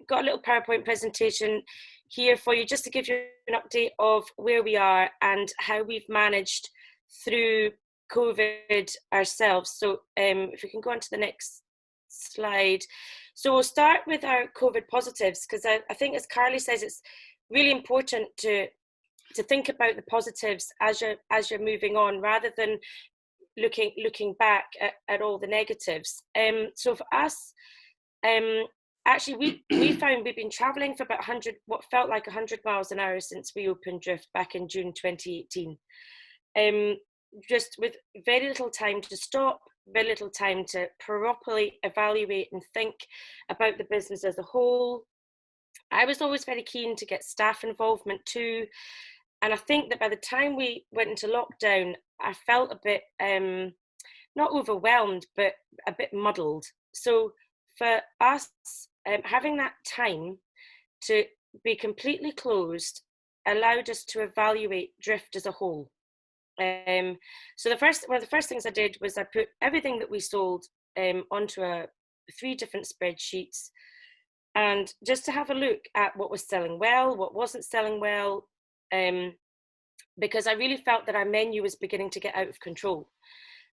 got a little PowerPoint presentation here for you just to give you an update of where we are and how we've managed through COVID ourselves. So if we can go on to the next slide. So we'll start with our COVID positives, because I think, as Carly says, it's really important to think about the positives as you're moving on, rather than looking back at all the negatives. So for us, actually we found we've been traveling for about what felt like 100 miles an hour since we opened Drift back in June 2018. Just with very little time to stop, very little time to properly evaluate and think about the business as a whole. I was always very keen to get staff involvement too. And I think that by the time we went into lockdown, I felt a bit, not overwhelmed, but a bit muddled. So for us, having that time to be completely closed allowed us to evaluate Drift as a whole. So one of the first things I did was I put everything that we sold onto 3 different spreadsheets, and just to have a look at what was selling well, what wasn't selling well, because I really felt that our menu was beginning to get out of control.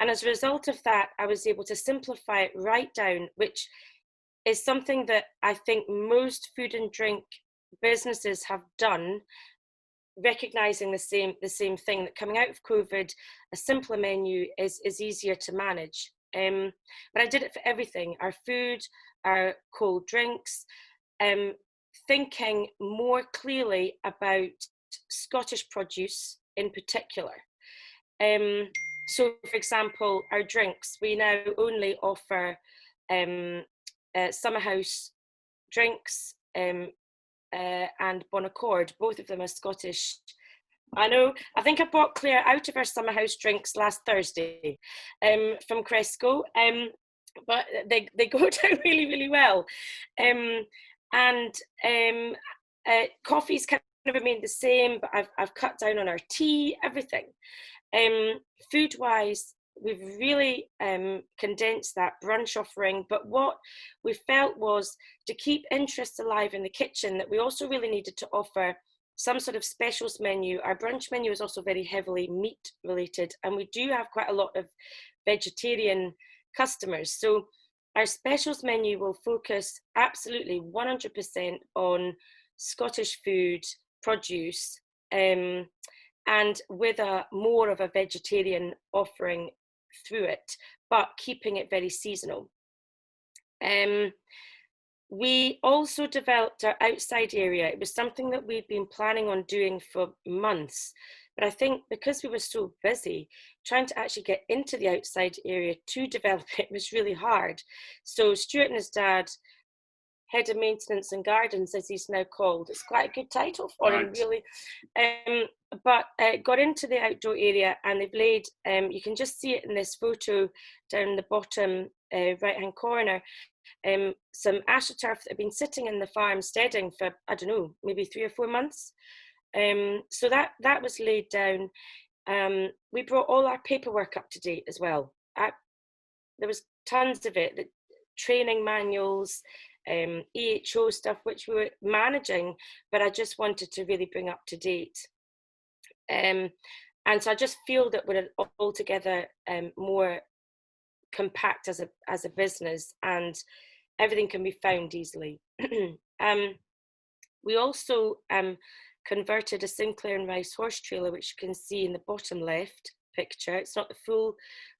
And as a result of that, I was able to simplify it right down, which is something that I think most food and drink businesses have done, recognizing the same thing, that coming out of COVID, a simpler menu is easier to manage. But I did it for everything: our food, our cold drinks, thinking more clearly about Scottish produce in particular. So, for example, our drinks, we now only offer Summer House drinks and Bon Accord. Both of them are Scottish. I know, I think I bought Claire out of our Summer House drinks last Thursday from Cresco, but they go down really, really well. And coffees kind of remained the same, but I've cut down on our tea, everything. Food-wise, we've really condensed that brunch offering, but what we felt was, to keep interest alive in the kitchen, that we also really needed to offer some sort of specials menu. Our brunch menu is also very heavily meat related, and we do have quite a lot of vegetarian customers. So our specials menu will focus absolutely 100% on Scottish food, produce, and with more of a vegetarian offering through it, but keeping it very seasonal. We also developed our outside area. It was something that we'd been planning on doing for months, but I think because we were so busy, trying to actually get into the outside area to develop it was really hard. So Stuart and his dad, head of maintenance and gardens, as he's now called, it's quite a good title for him, really, but got into the outdoor area, and they've laid, you can just see it in this photo down the bottom right hand corner, some astroturf that had been sitting in the farm steading for, I don't know, maybe 3 or 4 months. So that was laid down. We brought all our paperwork up to date as well. There was tons of it, the training manuals, EHO stuff, which we were managing, but I just wanted to really bring up to date. And so I just feel that we're altogether more compact as a business, and everything can be found easily. We also converted a Sinclair and Rice horse trailer, which you can see in the bottom left picture. It's not the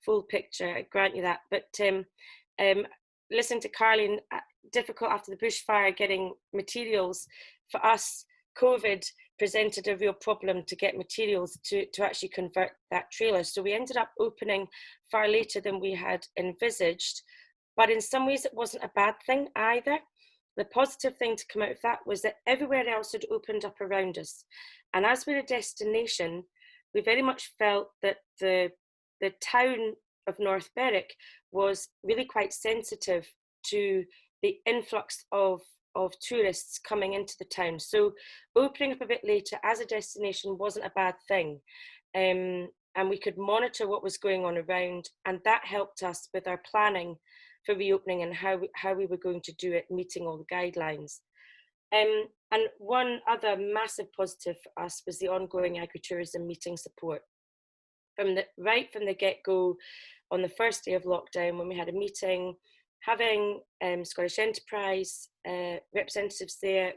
full picture, I grant you that, but listening to Carly, difficult after the bushfire getting materials. For us, COVID presented a real problem to get materials to actually convert that trailer. So we ended up opening far later than we had envisaged, but in some ways it wasn't a bad thing either. The positive thing to come out of that was that everywhere else had opened up around us. And as we're a destination, we very much felt that the town of North Berwick was really quite sensitive to the influx of tourists coming into the town. So opening up a bit later as a destination wasn't a bad thing. And we could monitor what was going on around, and that helped us with our planning for reopening and how we were going to do it, meeting all the guidelines. And one other massive positive for us was the ongoing agritourism meeting support. Right from the get-go, on the first day of lockdown, when we had a meeting, having Scottish Enterprise representatives there,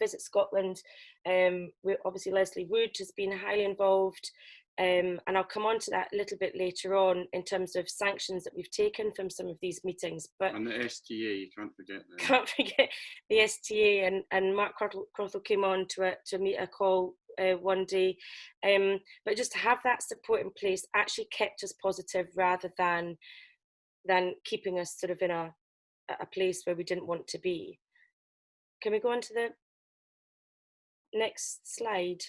Visit Scotland, obviously Leslie Wood has been highly involved, and I'll come on to that a little bit later on in terms of sanctions that we've taken from some of these meetings. But and the STA, you can't forget that. Can't forget the STA, and Mark Crothall came on to meet a call one day, but just to have that support in place actually kept us positive rather than keeping us sort of in a place where we didn't want to be. Can we go on to the next slide?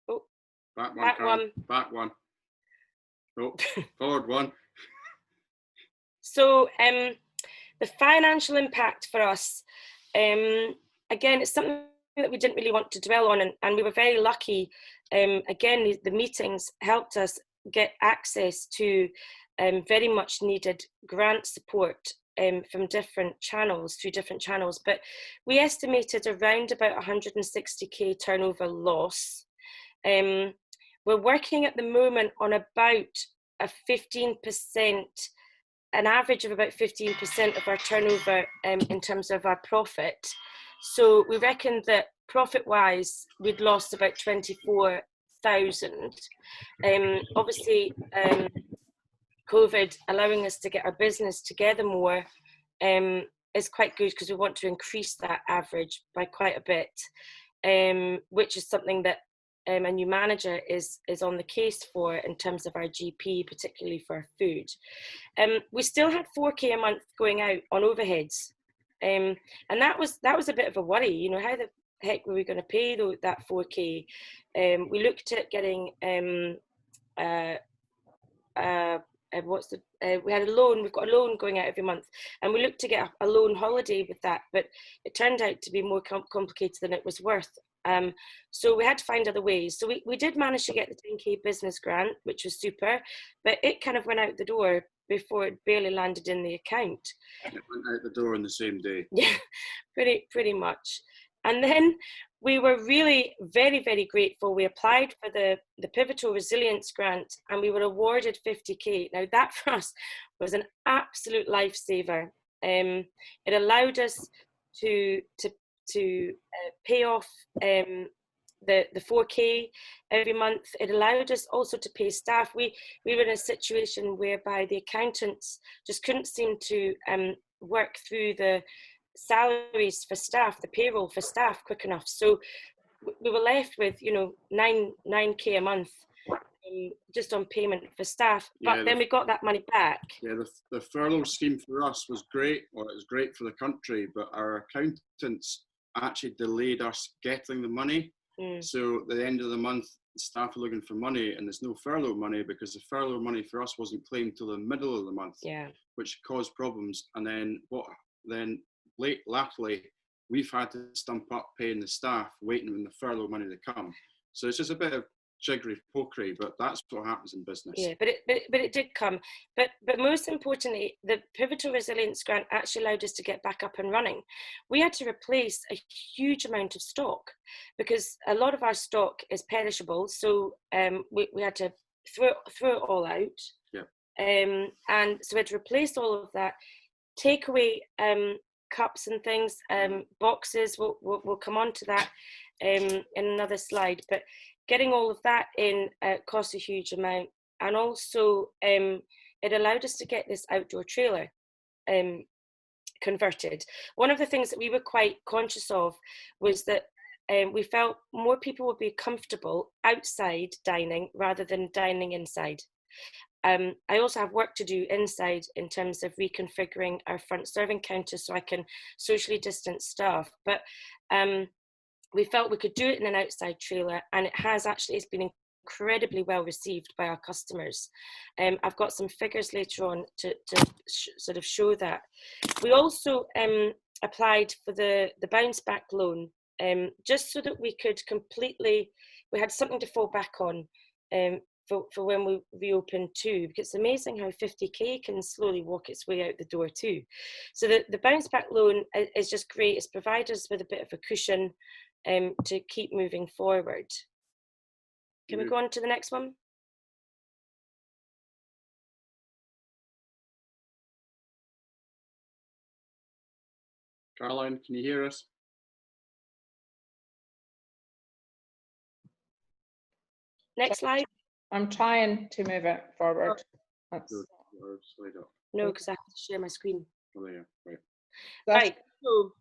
Oh, back one. Back one. Oh, forward one. So the financial impact for us, again, it's something that we didn't really want to dwell on, and we were very lucky. Again, the meetings helped us get access to very much needed grant support from different channels, through different channels. But we estimated around about 160k turnover loss. We're working at the moment on about a 15%, an average of about 15% of our turnover in terms of our profit. So we reckon that profit-wise, we'd lost about 24,000. Obviously, COVID allowing us to get our business together more is quite good, because we want to increase that average by quite a bit, which is something that a new manager is on the case for in terms of our GP, particularly for our food. We still had 4k a month going out on overheads, and that was a bit of a worry. You know, how the heck were we going to pay that 4k? We looked at getting we had a loan. We've got a loan going out every month, and we looked to get a loan holiday with that, but it turned out to be more complicated than it was worth. So we had to find other ways. So we did manage to get the 10k business grant, which was super, but it kind of went out the door before it barely landed in the account. It went out the door on the same day. Yeah, pretty much. And then we were really very, very grateful. We applied for the Pivotal Resilience Grant, and we were awarded 50k. Now that for us was an absolute lifesaver. It allowed us to pay off the 4k every month. It allowed us also to pay staff. We were in a situation whereby the accountants just couldn't seem to work through the salaries for staff, the payroll for staff quick enough. So we were left with, 9k a month just on payment for staff. But then we got that money back. Yeah, the furlough scheme for us was great. Well, it was great for the country, but our accountants actually delayed us getting the money. So at the end of the month, the staff are looking for money, and there's no furlough money because the furlough money for us wasn't claimed till the middle of the month, which caused problems. And then lately, we've had to stump up paying the staff, waiting on the furlough money to come. So it's just a bit of jiggery pokery, but that's what happens in business. Yeah, but it did come. But most importantly, the Pivotal Resilience Grant actually allowed us to get back up and running. We had to replace a huge amount of stock because a lot of our stock is perishable. So we had to throw it all out. Yeah. And so we had to replace all of that, take away cups and things, boxes. We'll come on to that in another slide. But getting all of that in cost a huge amount, and also it allowed us to get this outdoor trailer converted. One of the things that we were quite conscious of was that we felt more people would be comfortable outside dining rather than dining inside. I also have work to do inside in terms of reconfiguring our front serving counters so I can socially distance staff. But we felt we could do it in an outside trailer, and it's been incredibly well received by our customers. I've got some figures later on to sort of show that. We also applied for the bounce back loan, just so that we could we had something to fall back on for when we reopen too, because it's amazing how 50k can slowly walk its way out the door too. So the bounce back loan is just great. It's provided us with a bit of a cushion to keep moving forward. Can we go on to the next one? Caroline, can you hear us? Next slide. I'm trying to move it forward. No, because I have to share my screen. Oh, yeah, right. Right. So,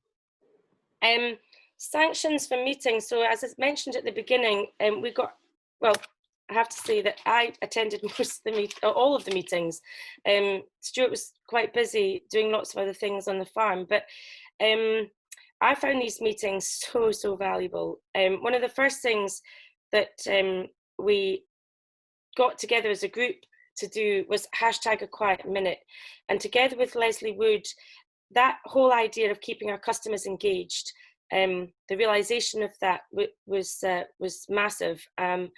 sanctions for meetings. So, as I mentioned at the beginning, we got, well, I have to say that I attended most of the all of the meetings. Stuart was quite busy doing lots of other things on the farm, but I found these meetings so valuable. One of the first things that we got together as a group to do was hashtag a quiet minute, and together with Leslie Wood, that whole idea of keeping our customers engaged, the realization of that was massive, and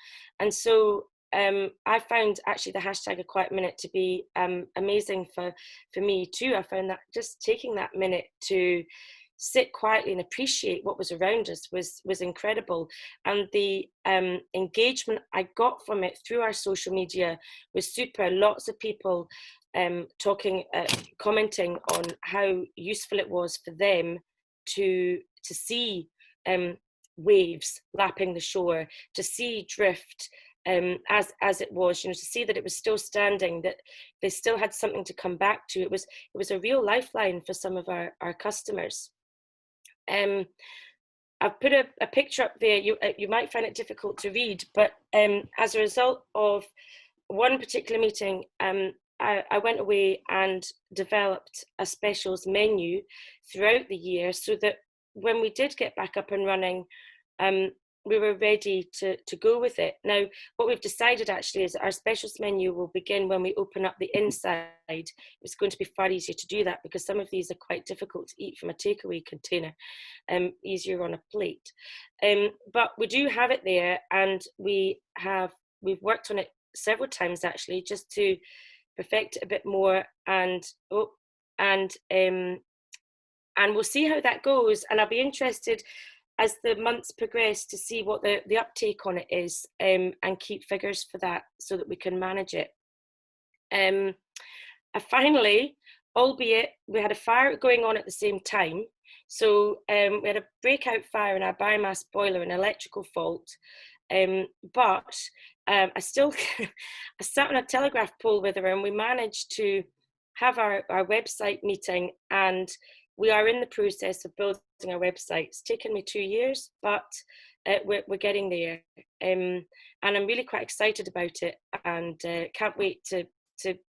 so I found actually the hashtag a quiet minute to be amazing for me too. I found that just taking that minute to sit quietly and appreciate what was around us was incredible, and the engagement I got from it through our social media was super. Lots of people talking, commenting on how useful it was for them to see waves lapping the shore, to see drift as it was, to see that it was still standing, that they still had something to come back to. It was a real lifeline for some of our customers. I've put a picture up there. You might find it difficult to read, but as a result of one particular meeting, I went away and developed a specials menu throughout the year, so that when we did get back up and running, we were ready to go with it. Now, what we've decided actually is that our specials menu will begin when we open up the inside. It's going to be far easier to do that because some of these are quite difficult to eat from a takeaway container, easier on a plate. But we do have it there, and we've worked on it several times actually, just to perfect it a bit more, and we'll see how that goes. And I'll be interested as the months progress to see what the uptake on it is, and keep figures for that so that we can manage it. Finally, albeit we had a fire going on at the same time, so we had a breakout fire in our biomass boiler, an electrical fault, but I still I sat on a telegraph pole with her, and we managed to have our website meeting, and we are in the process of building our website. It's taken me 2 years, but we're getting there, and I'm really quite excited about it, and can't wait to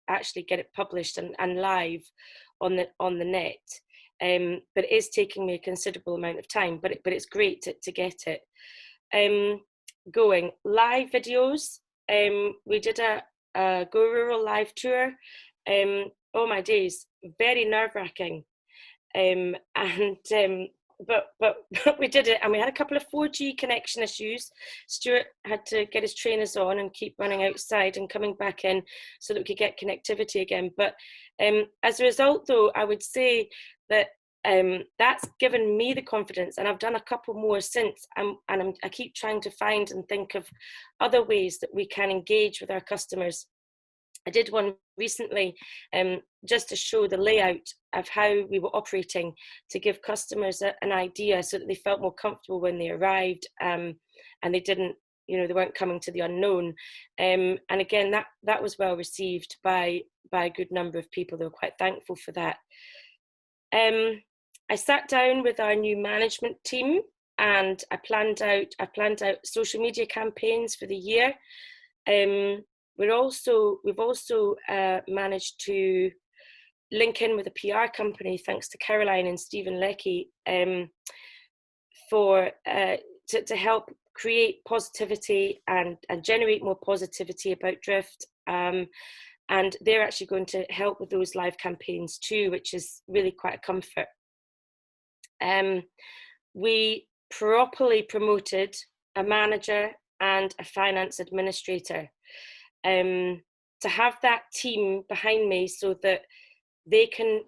actually get it published and live on the net. But it is taking me a considerable amount of time, but it's great to get it going. Live videos. We did a Go Rural live tour. Oh my days, very nerve-wracking. But we did it, and we had a couple of 4G connection issues. Stuart had to get his trainers on and keep running outside and coming back in so that we could get connectivity again. But as a result, though, I would say that that's given me the confidence, and I've done a couple more since, and I keep trying to find and think of other ways that we can engage with our customers. I did one recently just to show the layout of how we were operating, to give customers an idea so that they felt more comfortable when they arrived, and they didn't, they weren't coming to the unknown. And again, that was well received by a good number of people. They were quite thankful for that. I sat down with our new management team, and I planned out social media campaigns for the year. We've also managed to link in with a PR company, thanks to Caroline and Stephen Leckie, to help create positivity and generate more positivity about drift. And they're actually going to help with those live campaigns too, which is really quite a comfort. We properly promoted a manager and a finance administrator. to have that team behind me so that they can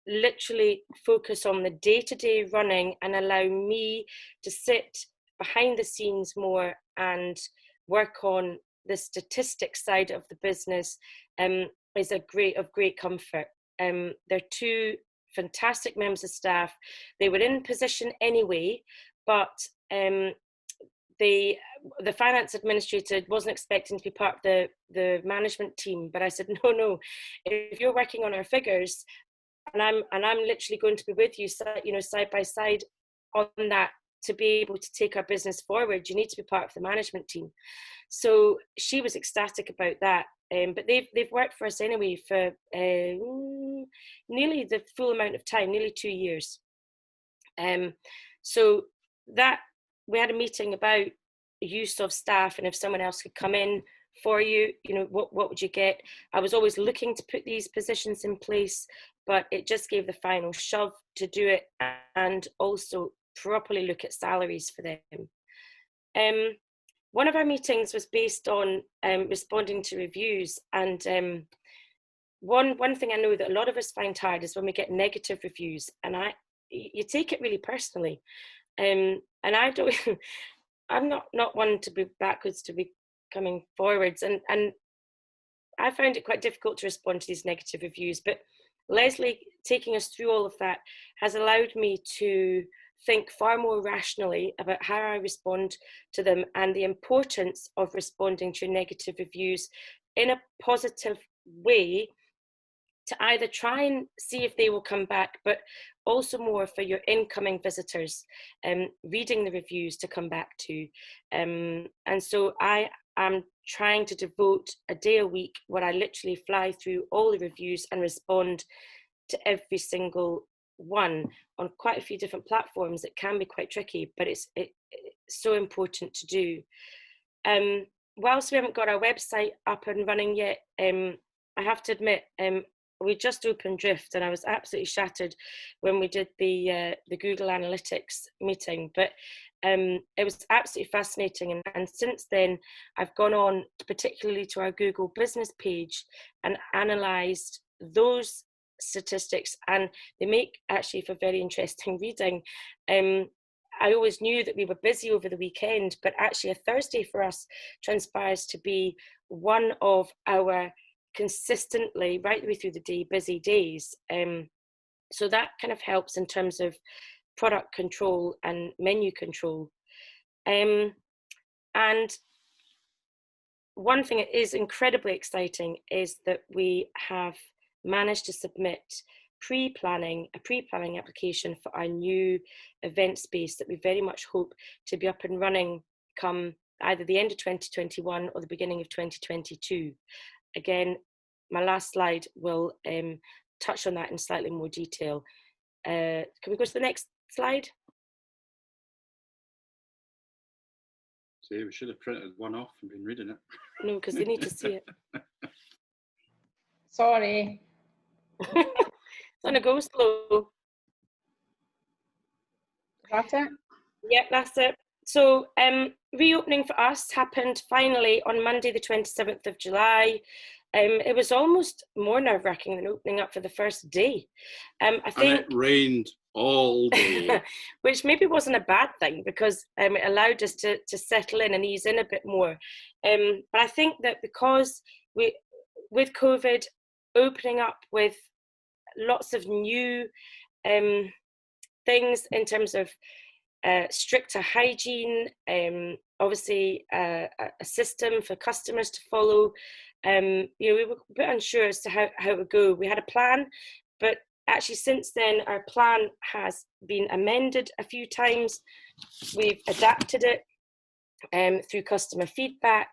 literally focus on the day-to-day running and allow me to sit behind the scenes more and work on the statistics side of the business is of great comfort. They're two fantastic members of staff. They were in position anyway, but the finance administrator wasn't expecting to be part of the management team. But I said, no, if you're working on our figures, and I'm literally going to be with you, side by side on that, to be able to take our business forward, you need to be part of the management team. So she was ecstatic about that. But they've worked for us anyway for nearly the full amount of time, nearly 2 years. So that we had a meeting about use of staff, and if someone else could come in for you, what would you get? I was always looking to put these positions in place, but it just gave the final shove to do it and also properly look at salaries for them. One of our meetings was based on responding to reviews, and one thing I know that a lot of us find hard is when we get negative reviews, and you take it really personally, and I don't. I'm not one to be backwards, to be coming forwards, and I found it quite difficult to respond to these negative reviews. But Leslie, taking us through all of that, has allowed me to think far more rationally about how I respond to them and the importance of responding to negative reviews in a positive way, to either try and see if they will come back, but also more for your incoming visitors, reading the reviews to come back to. And so I am trying to devote a day a week where I literally fly through all the reviews and respond to every single one on quite a few different platforms. It can be quite tricky, but it's so important to do. Whilst we haven't got our website up and running yet, I have to admit, we just opened Drift, and I was absolutely shattered when we did the Google Analytics meeting. But it was absolutely fascinating, and since then I've gone on particularly to our Google business page and analysed those statistics, and they make actually for very interesting reading. I always knew that we were busy over the weekend, but actually a Thursday for us transpires to be one of our consistently, right the way through the day, busy days. So that kind of helps in terms of product control and menu control. And one thing that is incredibly exciting is that we have managed to submit a pre-planning application for our new event space that we very much hope to be up and running come either the end of 2021 or the beginning of 2022. Again, my last slide will touch on that in slightly more detail. Can we go to the next slide? See, we should have printed one off and been reading it. No, because they need to see it. Sorry. It's gonna go slow. Is that it? Yep, that's it. So reopening for us happened finally on Monday the 27th of July. It was almost more nerve-wracking than opening up for the first day. I think, and it rained all day. which maybe wasn't a bad thing, because it allowed us to settle in and ease in a bit more. But I think that because with COVID, opening up with lots of new things in terms of stricter hygiene, obviously a system for customers to follow. We were a bit unsure as to how it would go. We had a plan, but actually since then our plan has been amended a few times. We've adapted it through customer feedback,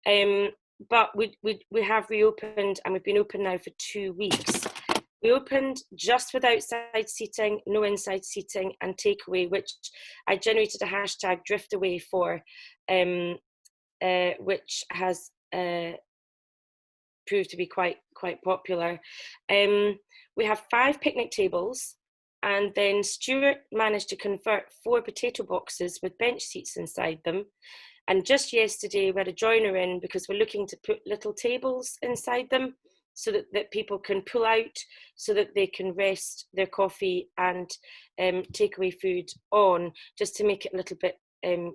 but we have reopened, and we've been open now for 2 weeks. We opened just with outside seating, no inside seating, and takeaway, which I generated a hashtag #driftaway for, which has proved to be quite popular. We have 5 picnic tables, and then Stuart managed to convert 4 potato boxes with bench seats inside them. And just yesterday, we had a joiner in because we're looking to put little tables inside them so that people can pull out, so that they can rest their coffee and take away food on, just to make it a little bit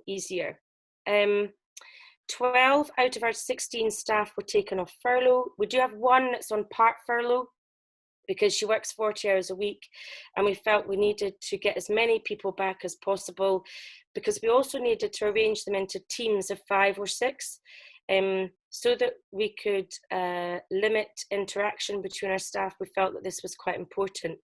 easier. 12 out of our 16 staff were taken off furlough. We do have one that's on part furlough because she works 40 hours a week, and we felt we needed to get as many people back as possible, because we also needed to arrange them into teams of 5 or 6, so that we could limit interaction between our staff. We felt that this was quite important.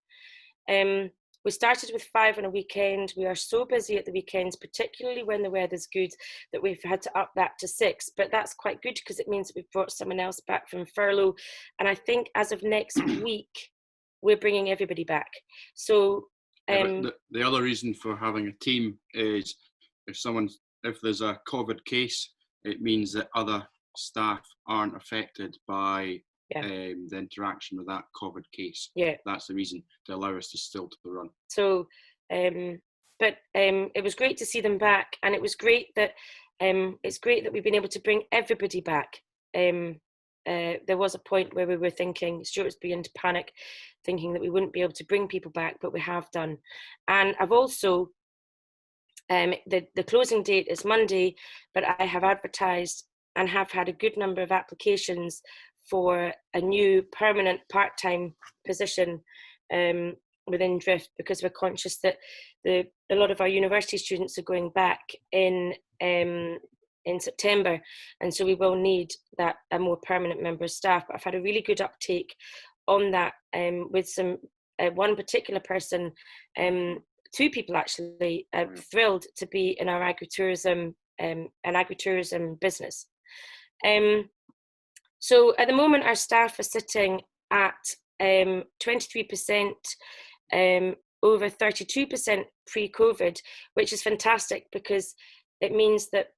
We started with 5 on a weekend. We are so busy at the weekends, particularly when the weather's good, that we've had to up that to 6. But that's quite good because it means that we've brought someone else back from furlough. And I think as of next week, we're bringing everybody back. So but the other reason for having a team is if there's a COVID case, it means that other staff aren't affected by the interaction with that COVID case. Yeah, that's the reason, to allow us to still to run. So, but it was great to see them back, and it was great that it's great that we've been able to bring everybody back. There was a point where we were thinking, Stuart was beginning to panic, thinking that we wouldn't be able to bring people back, but we have done. And I've also, the closing date is Monday, but I have advertised and have had a good number of applications for a new permanent part-time position within Drift, because we're conscious that a lot of our university students are going back in September, and so we will need a more permanent member of staff. But I've had a really good uptake on that, with some one particular person, 2 people actually, thrilled to be in our agritourism business. So at the moment, our staff are sitting at 23%, over 32% pre-COVID, which is fantastic, because it means that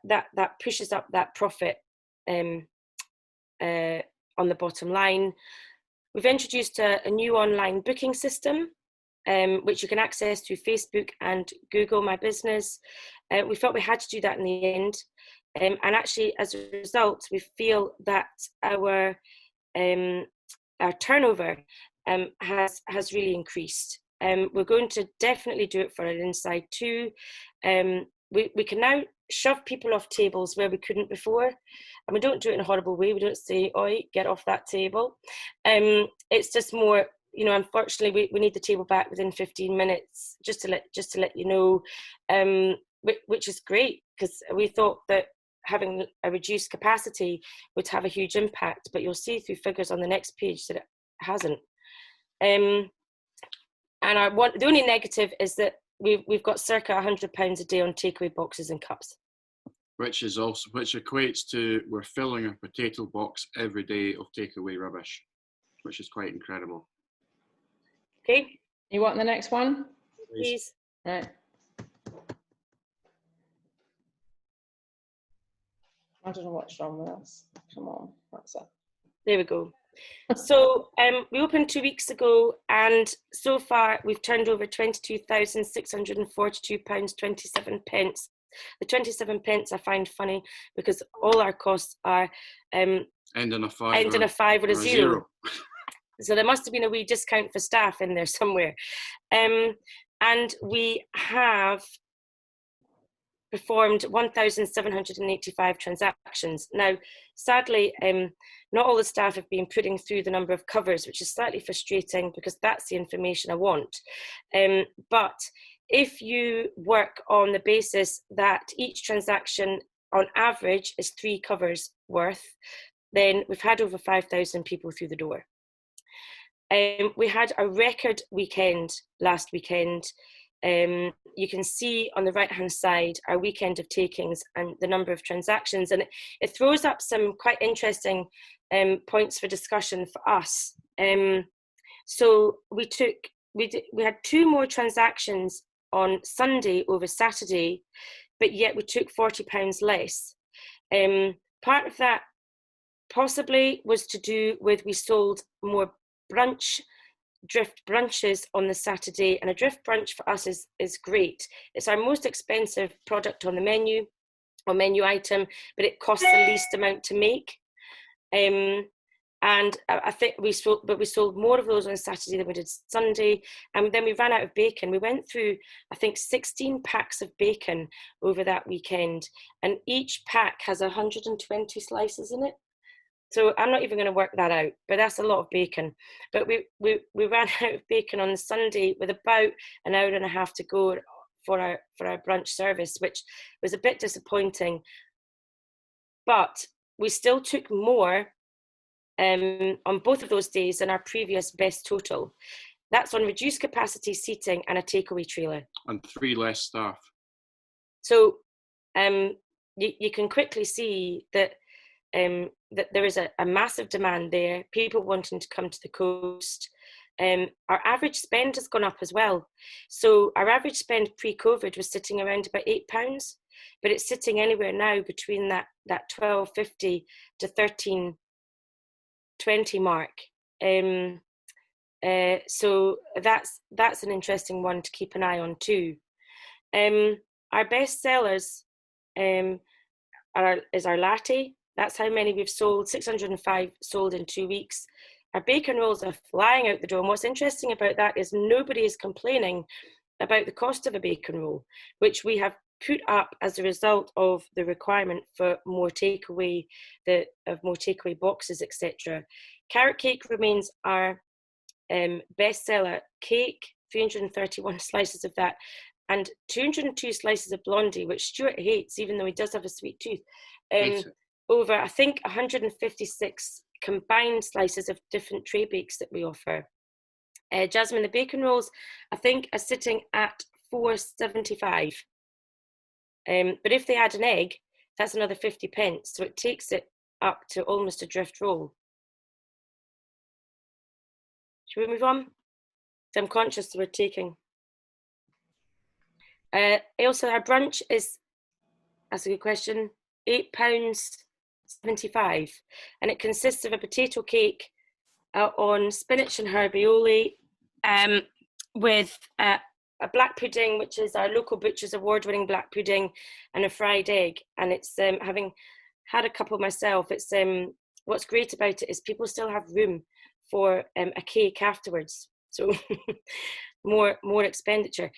that pushes up that profit on the bottom line. We've introduced a new online booking system, which you can access through Facebook and Google My Business. We felt we had to do that in the end. And actually, as a result, we feel that our turnover has really increased. We're going to definitely do it for an inside too. We can now shove people off tables where we couldn't before, and we don't do it in a horrible way. We don't say, "Oi, get off that table." It's just more, unfortunately, we need the table back within 15 minutes, just to let you know, which is great, because we thought that having a reduced capacity would have a huge impact, but you'll see through figures on the next page that it hasn't. And the only negative is that we've got circa £100 a day on takeaway boxes and cups, which equates to we're filling a potato box every day of takeaway rubbish, which is quite incredible. Okay, you want the next one, please? Right. I don't know what's wrong with us. Come on, that's it. There we go. So we opened 2 weeks ago, and so far we've turned over £22,642.27. The 27 pence I find funny, because all our costs are end in a 5 or a 0. So there must have been a wee discount for staff in there somewhere. And we have performed 1,785 transactions. Now, sadly, not all the staff have been putting through the number of covers, which is slightly frustrating, because that's the information I want. But if you work on the basis that each transaction on average is 3 covers worth, then we've had over 5,000 people through the door. We had a record weekend last weekend. You can see on the right hand side our weekend of takings and the number of transactions, and it throws up some quite interesting points for discussion for us. So we had 2 more transactions on Sunday over Saturday, but yet we took £40 less. Part of that possibly was to do with we sold more drift brunches on the Saturday, and a drift brunch for us is great. It's our most expensive product on the menu. or menu item, but it costs the least amount to make. And I think we sold more of those on Saturday than we did Sunday. And then we ran out of bacon. We went through, I think, 16 packs of bacon over that weekend. And each pack has 120 slices in it. So I'm not even going to work that out, but that's a lot of bacon. But we ran out of bacon on the Sunday with about an hour and a half to go for our brunch service, which was a bit disappointing. But we still took more on both of those days than our previous best total. That's on reduced capacity seating and a takeaway trailer. And 3 less staff. So you can quickly see that that there is a massive demand there, people wanting to come to the coast. Our average spend has gone up as well. So our average spend pre-COVID was sitting around about £8, but it's sitting anywhere now between that £12.50 to £13.20 mark. So that's an interesting one to keep an eye on too. Our best sellers is our latte. That's how many we've sold. 605 sold in 2 weeks. Our bacon rolls are flying out the door. And what's interesting about that is nobody is complaining about the cost of a bacon roll, which we have put up as a result of the requirement for more takeaway, more takeaway boxes, etc. Carrot cake remains our bestseller cake, 331 slices of that, and 202 slices of blondie, which Stuart hates, even though he does have a sweet tooth. Over, I think, 156 combined slices of different tray bakes that we offer. Jasmine, the bacon rolls, I think, are sitting at £4.75. But if they add an egg, that's another 50p. So it takes it up to almost a drift roll. Should we move on? So I'm conscious that we're taking. Also, our brunch is, that's a good question, £8.75, and it consists of a potato cake on spinach and herbioli, with a black pudding, which is our local butcher's award-winning black pudding, and a fried egg. And it's having had a couple myself, it's what's great about it is people still have room for a cake afterwards, so more expenditure.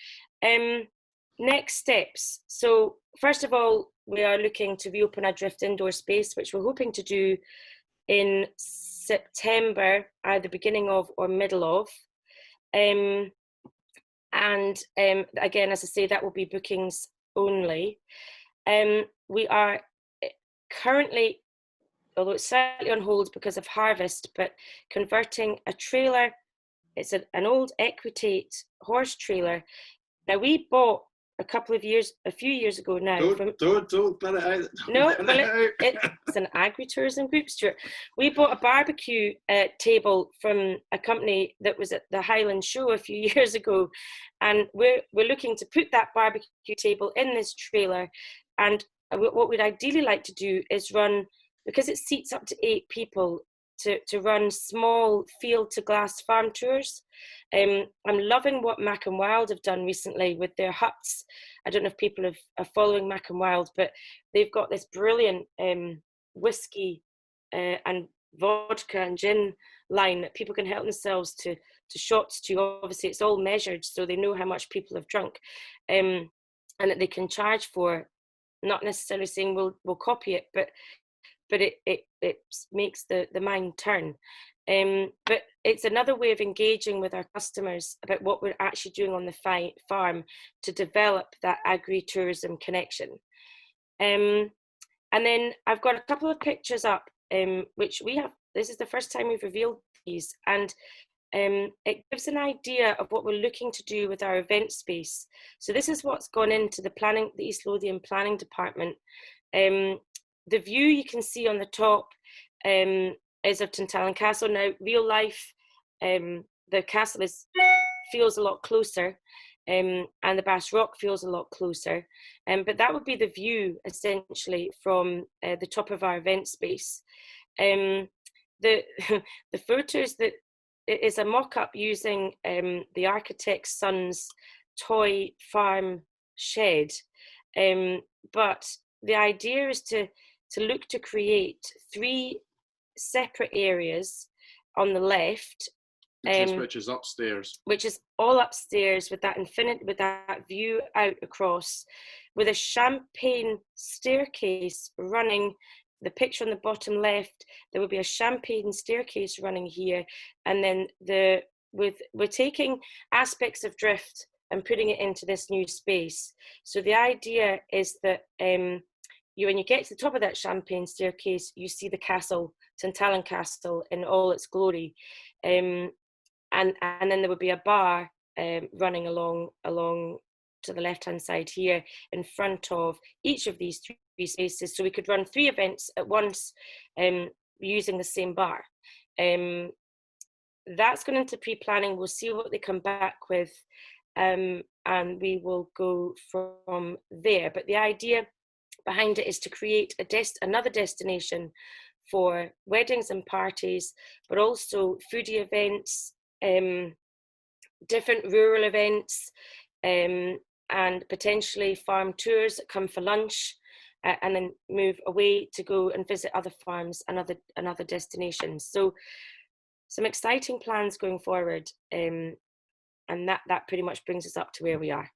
Next steps. So first of all, we are looking to reopen our Drift indoor space, which we're hoping to do in September, either beginning of or middle of. And again, as I say, that will be bookings only. We are currently, although it's slightly on hold because of harvest, but converting a trailer. It's an old Equitate horse trailer. Now, we bought a few years ago now. Don't put it out. No, it's an agri-tourism group, Stuart. We bought a barbecue table from a company that was at the Highland Show a few years ago, and we're looking to put that barbecue table in this trailer. And what we'd ideally like to do is run, because it seats up to 8 people, to run small field to glass farm tours. I'm loving what Mac and Wild have done recently with their huts. I don't know if people are following Mac and Wild, but they've got this brilliant whiskey and vodka and gin line that people can help themselves to shots to. Obviously, it's all measured, so they know how much people have drunk, and that they can charge for. Not necessarily saying we'll copy it, but it makes the mind turn. But it's another way of engaging with our customers about what we're actually doing on the farm to develop that agri-tourism connection. And then I've got a couple of pictures up, which we have. This is the first time we've revealed these, and it gives an idea of what we're looking to do with our event space. So this is what's gone into the East Lothian Planning Department. The view you can see on the top is of Tintagel Castle. Now, real life, the castle feels a lot closer, and the Bass Rock feels a lot closer. But that would be the view, essentially, from the top of our event space. The photos that is a mock-up using the architect's son's toy farm shed, but the idea is to look to create 3 separate areas on the left, which is upstairs, which is all upstairs with that view out across, with a champagne staircase running. The picture on the bottom left, there will be a champagne staircase running here, and then we're taking aspects of Drift and putting it into this new space. So the idea is that when you get to the top of that champagne staircase, you see the castle, Tantallon Castle, in all its glory, and then there would be a bar running along to the left-hand side here in front of each of these 3 spaces, so we could run 3 events at once using the same bar. That's going into pre-planning. We'll see what they come back with, and we will go from there. But the idea behind it is to create another destination for weddings and parties, but also foodie events, different rural events, and potentially farm tours that come for lunch, and then move away to go and visit other farms and other destinations. So some exciting plans going forward, and that pretty much brings us up to where we are.